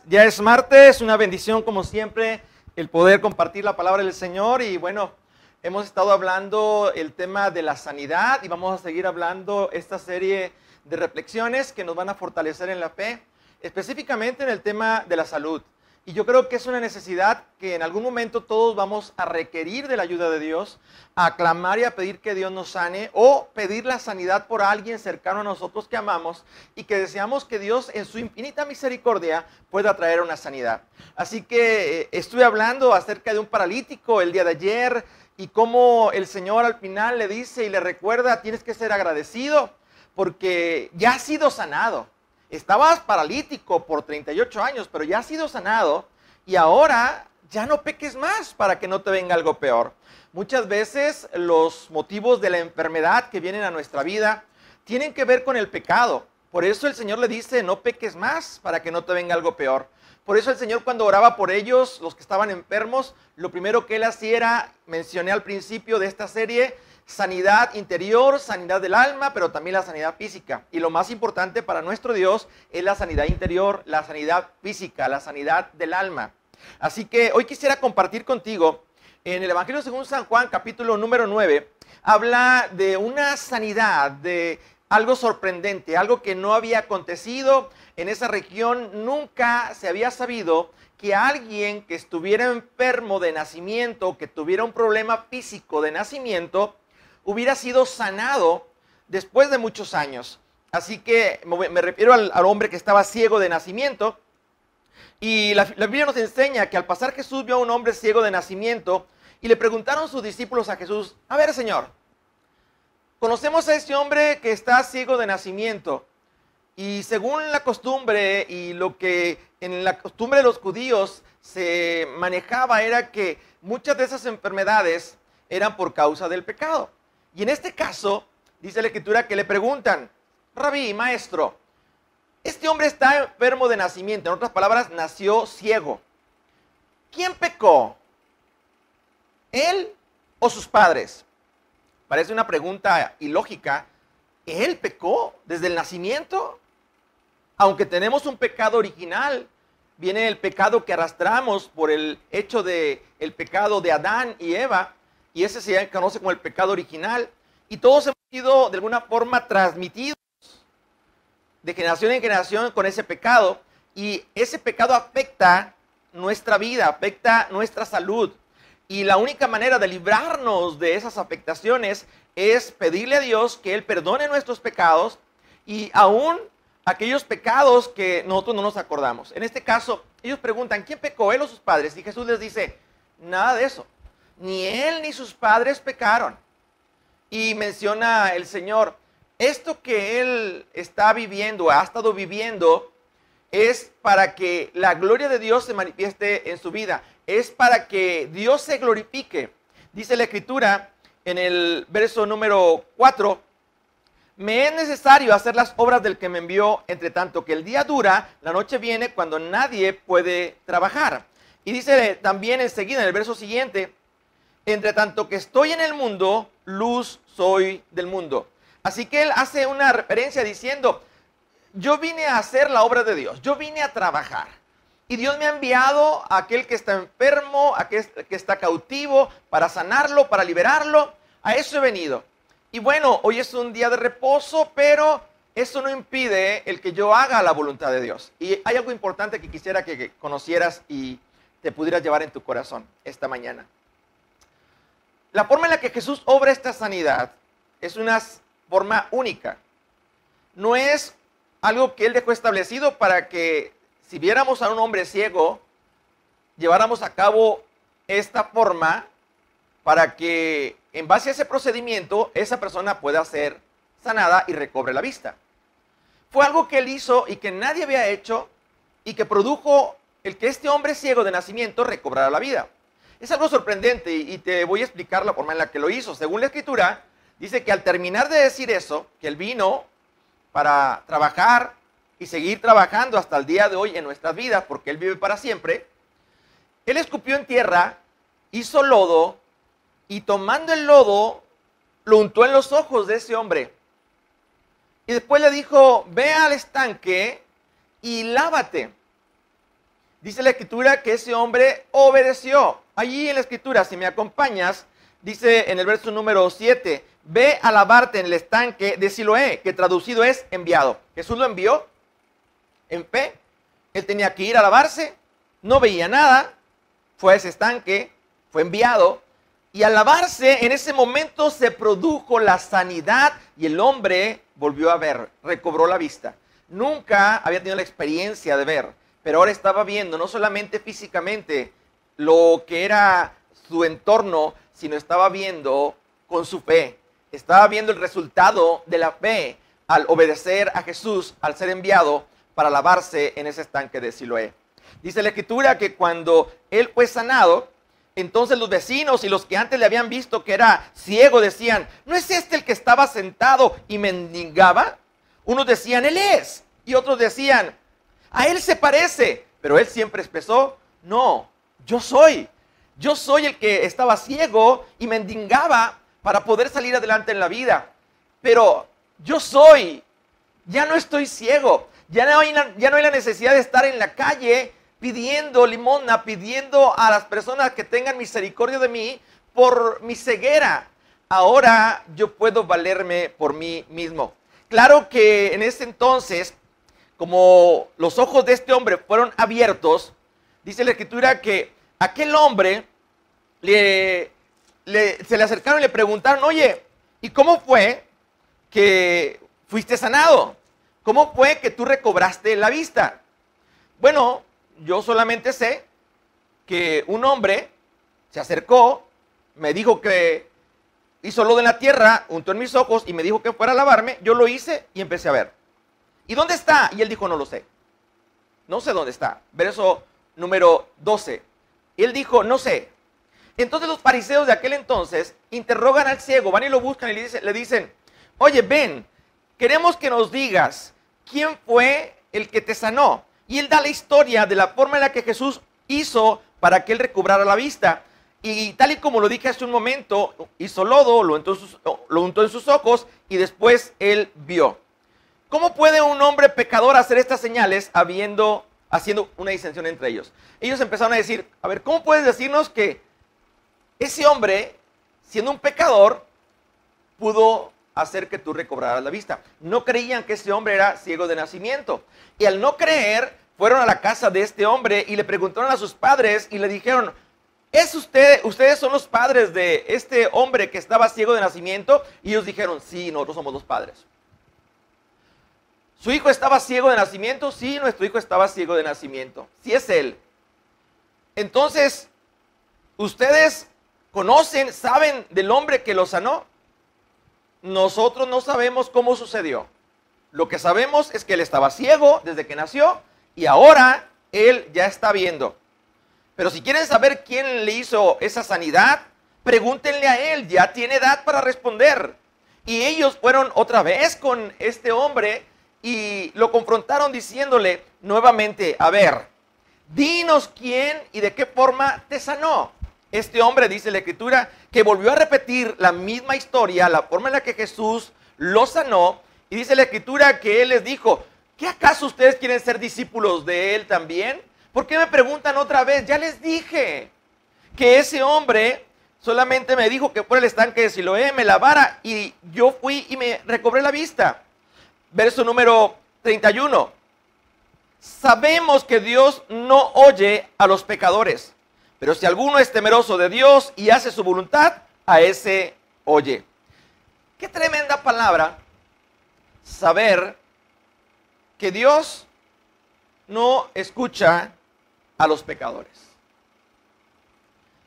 Ya es martes, una bendición como siempre el poder compartir la palabra del Señor y bueno, hemos estado hablando el tema de la sanidad y vamos a seguir hablando esta serie de reflexiones que nos van a fortalecer en la fe, específicamente en el tema de la salud. Y yo creo que es una necesidad que en algún momento todos vamos a requerir de la ayuda de Dios, a clamar y a pedir que Dios nos sane o pedir la sanidad por alguien cercano a nosotros que amamos y que deseamos que Dios en su infinita misericordia pueda traer una sanidad. Así que estuve hablando acerca de un paralítico el día de ayer y cómo el Señor al final le dice y le recuerda, tienes que ser agradecido porque ya has sido sanado. Estabas paralítico por 38 años, pero ya has sido sanado y ahora ya no peques más para que no te venga algo peor. Muchas veces los motivos de la enfermedad que vienen a nuestra vida tienen que ver con el pecado. Por eso el Señor le dice, no peques más para que no te venga algo peor. Por eso el Señor cuando oraba por ellos, los que estaban enfermos, lo primero que Él hacía era, mencioné al principio de esta serie, sanidad interior, sanidad del alma, pero también la sanidad física. Y lo más importante para nuestro Dios es la sanidad interior, la sanidad física, la sanidad del alma. Así que hoy quisiera compartir contigo, en el Evangelio según San Juan, capítulo número 9, habla de una sanidad, de algo sorprendente, algo que no había acontecido en esa región. Nunca se había sabido que alguien que estuviera enfermo de nacimiento, que tuviera un problema físico de nacimiento, hubiera sido sanado después de muchos años. Así que me refiero al hombre que estaba ciego de nacimiento. Y la Biblia nos enseña que al pasar Jesús vio a un hombre ciego de nacimiento y le preguntaron sus discípulos a Jesús, a ver, Señor, conocemos a este hombre que está ciego de nacimiento y según la costumbre y lo que en la costumbre de los judíos se manejaba era que muchas de esas enfermedades eran por causa del pecado. Y en este caso, dice la Escritura que le preguntan, Rabí, maestro, este hombre está enfermo de nacimiento, en otras palabras, nació ciego. ¿Quién pecó? ¿Él o sus padres? Parece una pregunta ilógica. ¿Él pecó desde el nacimiento? Aunque tenemos un pecado original, viene el pecado que arrastramos por el hecho del pecado de Adán y Eva, y ese se conoce como el pecado original, y todos hemos sido de alguna forma transmitidos de generación en generación con ese pecado, y ese pecado afecta nuestra vida, afecta nuestra salud, y la única manera de librarnos de esas afectaciones es pedirle a Dios que Él perdone nuestros pecados, y aún aquellos pecados que nosotros no nos acordamos. En este caso, ellos preguntan, ¿quién pecó, él o sus padres? Y Jesús les dice, nada de eso. Ni él ni sus padres pecaron. Y menciona el Señor, esto que él está viviendo, ha estado viviendo, es para que la gloria de Dios se manifieste en su vida. Es para que Dios se glorifique. Dice la Escritura en el verso número 4, me es necesario hacer las obras del que me envió, entre tanto que el día dura, la noche viene cuando nadie puede trabajar. Y dice también enseguida en el verso siguiente, entre tanto que estoy en el mundo, luz soy del mundo. Así que él hace una referencia diciendo, yo vine a hacer la obra de Dios, yo vine a trabajar. Y Dios me ha enviado a aquel que está enfermo, a aquel que está cautivo, para sanarlo, para liberarlo. A eso he venido. Y bueno, hoy es un día de reposo, pero eso no impide el que yo haga la voluntad de Dios. Y hay algo importante que quisiera que conocieras y te pudieras llevar en tu corazón esta mañana. La forma en la que Jesús obra esta sanidad es una forma única. No es algo que Él dejó establecido para que si viéramos a un hombre ciego, lleváramos a cabo esta forma para que en base a ese procedimiento, esa persona pueda ser sanada y recobre la vista. Fue algo que Él hizo y que nadie había hecho y que produjo el que este hombre ciego de nacimiento recobrara la vida. Es algo sorprendente y te voy a explicar la forma en la que lo hizo. Según la Escritura, dice que al terminar de decir eso, que Él vino para trabajar y seguir trabajando hasta el día de hoy en nuestras vidas, porque Él vive para siempre, Él escupió en tierra, hizo lodo, y tomando el lodo, lo untó en los ojos de ese hombre. Y después le dijo, ve al estanque y lávate. Dice la Escritura que ese hombre obedeció. Allí en la Escritura, si me acompañas, dice en el verso número 7, ve a lavarte en el estanque de Siloé, que traducido es enviado. Jesús lo envió en fe. Él tenía que ir a lavarse, no veía nada, fue a ese estanque, fue enviado. Y al lavarse, en ese momento se produjo la sanidad y el hombre volvió a ver, recobró la vista. Nunca había tenido la experiencia de ver, pero ahora estaba viendo no solamente físicamente lo que era su entorno, sino estaba viendo con su fe. Estaba viendo el resultado de la fe al obedecer a Jesús, al ser enviado para lavarse en ese estanque de Siloé. Dice la Escritura que cuando él fue sanado, entonces los vecinos y los que antes le habían visto que era ciego decían, ¿no es este el que estaba sentado y mendigaba? Unos decían, él es. Y otros decían, a él se parece. Pero él siempre expresó, no, yo soy. Yo soy el que estaba ciego y mendigaba para poder salir adelante en la vida. Pero yo soy, ya no estoy ciego. Ya no hay la necesidad de estar en la calle pidiendo limosna, pidiendo a las personas que tengan misericordia de mí por mi ceguera. Ahora yo puedo valerme por mí mismo. Claro que en ese entonces, como los ojos de este hombre fueron abiertos, dice la Escritura que aquel hombre se le acercaron y le preguntaron, oye, ¿y cómo fue que fuiste sanado? ¿Cómo fue que tú recobraste la vista? Bueno, yo solamente sé que un hombre se acercó, me dijo que hizo lodo en la tierra, untó en mis ojos y me dijo que fuera a lavarme. Yo lo hice y empecé a ver. ¿Y dónde está? Y él dijo, no lo sé. No sé dónde está. Verso número 12. Él dijo, no sé. Entonces los fariseos de aquel entonces interrogan al ciego, van y lo buscan y le dicen, oye, ven, queremos que nos digas quién fue el que te sanó. Y él da la historia de la forma en la que Jesús hizo para que él recobrara la vista. Y tal y como lo dije hace un momento, hizo lodo, lo untó en sus ojos y después él vio. ¿Cómo puede un hombre pecador hacer estas señales haciendo una distinción entre ellos? Ellos empezaron a decir, a ver, ¿cómo puedes decirnos que ese hombre, siendo un pecador, pudo hacer que tú recobraras la vista? No creían que ese hombre era ciego de nacimiento. Y al no creer, fueron a la casa de este hombre y le preguntaron a sus padres y le dijeron, ¿ustedes son los padres de este hombre que estaba ciego de nacimiento? Y ellos dijeron, sí, nosotros somos los padres. ¿Su hijo estaba ciego de nacimiento? Sí, nuestro hijo estaba ciego de nacimiento. Sí es él. Entonces, ¿ustedes conocen, saben del hombre que lo sanó? Nosotros no sabemos cómo sucedió. Lo que sabemos es que él estaba ciego desde que nació y ahora él ya está viendo. Pero si quieren saber quién le hizo esa sanidad, pregúntenle a él, ya tiene edad para responder. Y ellos fueron otra vez con este hombre y lo confrontaron diciéndole nuevamente, a ver, dinos quién y de qué forma te sanó. Este hombre, dice la Escritura, que volvió a repetir la misma historia, la forma en la que Jesús lo sanó. Y dice la Escritura que él les dijo, ¿qué acaso ustedes quieren ser discípulos de él también? ¿Por qué me preguntan otra vez? Ya les dije que ese hombre solamente me dijo que fuera al estanque de Siloé, me lavara y yo fui y me recobré la vista. Verso número 31. Sabemos que Dios no oye a los pecadores, pero si alguno es temeroso de Dios y hace su voluntad, a ese oye. Qué tremenda palabra saber que Dios no escucha a los pecadores.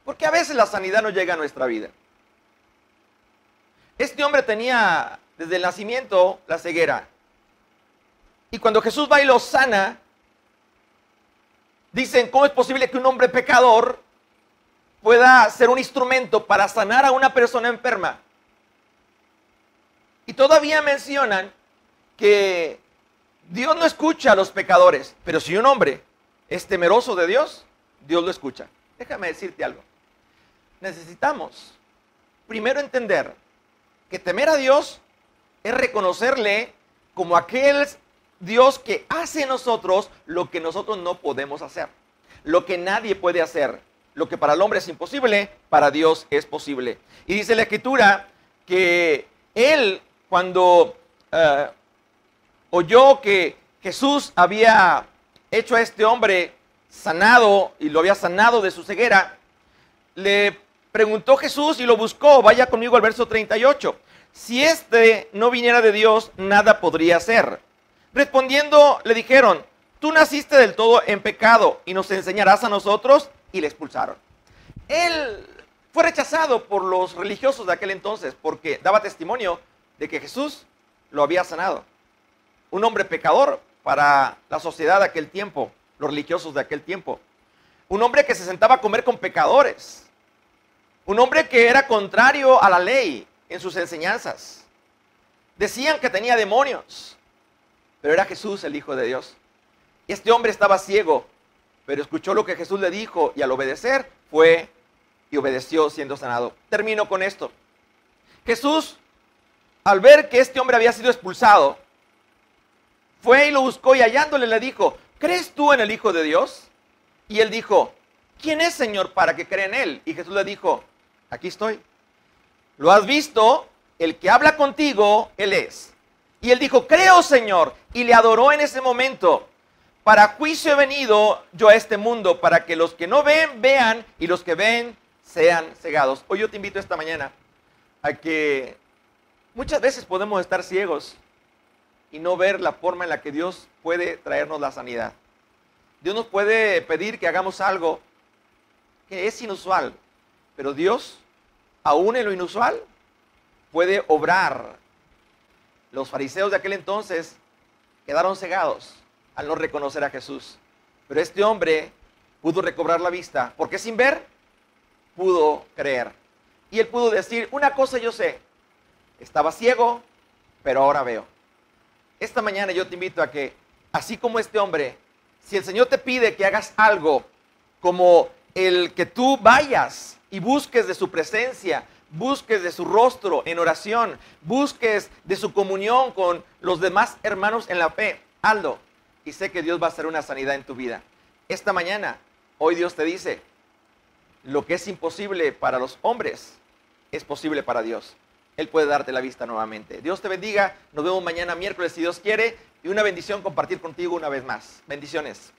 Porque a veces la sanidad no llega a nuestra vida. Este hombre tenía desde el nacimiento la ceguera. Y cuando Jesús va y lo sana, dicen, ¿cómo es posible que un hombre pecador pueda ser un instrumento para sanar a una persona enferma? Y todavía mencionan que Dios no escucha a los pecadores, pero si un hombre es temeroso de Dios, Dios lo escucha. Déjame decirte algo. Necesitamos primero entender que temer a Dios es reconocerle como aquel Dios que hace en nosotros lo que nosotros no podemos hacer. lo que nadie puede hacer. Lo que para el hombre es imposible, para Dios es posible. Y dice la Escritura que él, cuando oyó que Jesús había hecho a este hombre sanado y lo había sanado de su ceguera, le preguntó Jesús y lo buscó. Vaya conmigo al verso 38. Si este no viniera de Dios, nada podría hacer. Respondiendo, le dijeron: tú naciste del todo en pecado y nos enseñarás a nosotros. Y le expulsaron. Él fue rechazado por los religiosos de aquel entonces porque daba testimonio de que Jesús lo había sanado. Un hombre pecador para la sociedad de aquel tiempo, los religiosos de aquel tiempo. Un hombre que se sentaba a comer con pecadores. Un hombre que era contrario a la ley en sus enseñanzas. Decían que tenía demonios, pero era Jesús el Hijo de Dios. Este hombre estaba ciego, pero escuchó lo que Jesús le dijo y al obedecer fue y obedeció siendo sanado. Termino con esto. Jesús, al ver que este hombre había sido expulsado, fue y lo buscó y hallándole le dijo: ¿crees tú en el Hijo de Dios? Y él dijo: ¿quién es, Señor, para que crea en él? Y Jesús le dijo: aquí estoy. ¿Lo has visto? El que habla contigo, él es. Y él dijo: creo, Señor. Y le adoró en ese momento. Para juicio he venido yo a este mundo, para que los que no ven, vean, y los que ven, sean cegados. Hoy yo te invito esta mañana a que muchas veces podemos estar ciegos y no ver la forma en la que Dios puede traernos la sanidad. Dios nos puede pedir que hagamos algo que es inusual, pero Dios, aún en lo inusual, puede obrar. Los fariseos de aquel entonces quedaron cegados al no reconocer a Jesús. Pero este hombre pudo recobrar la vista, porque sin ver, pudo creer. Y él pudo decir: una cosa yo sé, estaba ciego, pero ahora veo. Esta mañana yo te invito a que, así como este hombre, si el Señor te pide que hagas algo, como el que tú vayas y busques de su presencia, busques de su rostro en oración, busques de su comunión con los demás hermanos en la fe, hazlo. Y sé que Dios va a hacer una sanidad en tu vida. Esta mañana, hoy Dios te dice: lo que es imposible para los hombres, es posible para Dios. Él puede darte la vista nuevamente. Dios te bendiga. Nos vemos mañana miércoles si Dios quiere. Y una bendición compartir contigo una vez más. Bendiciones.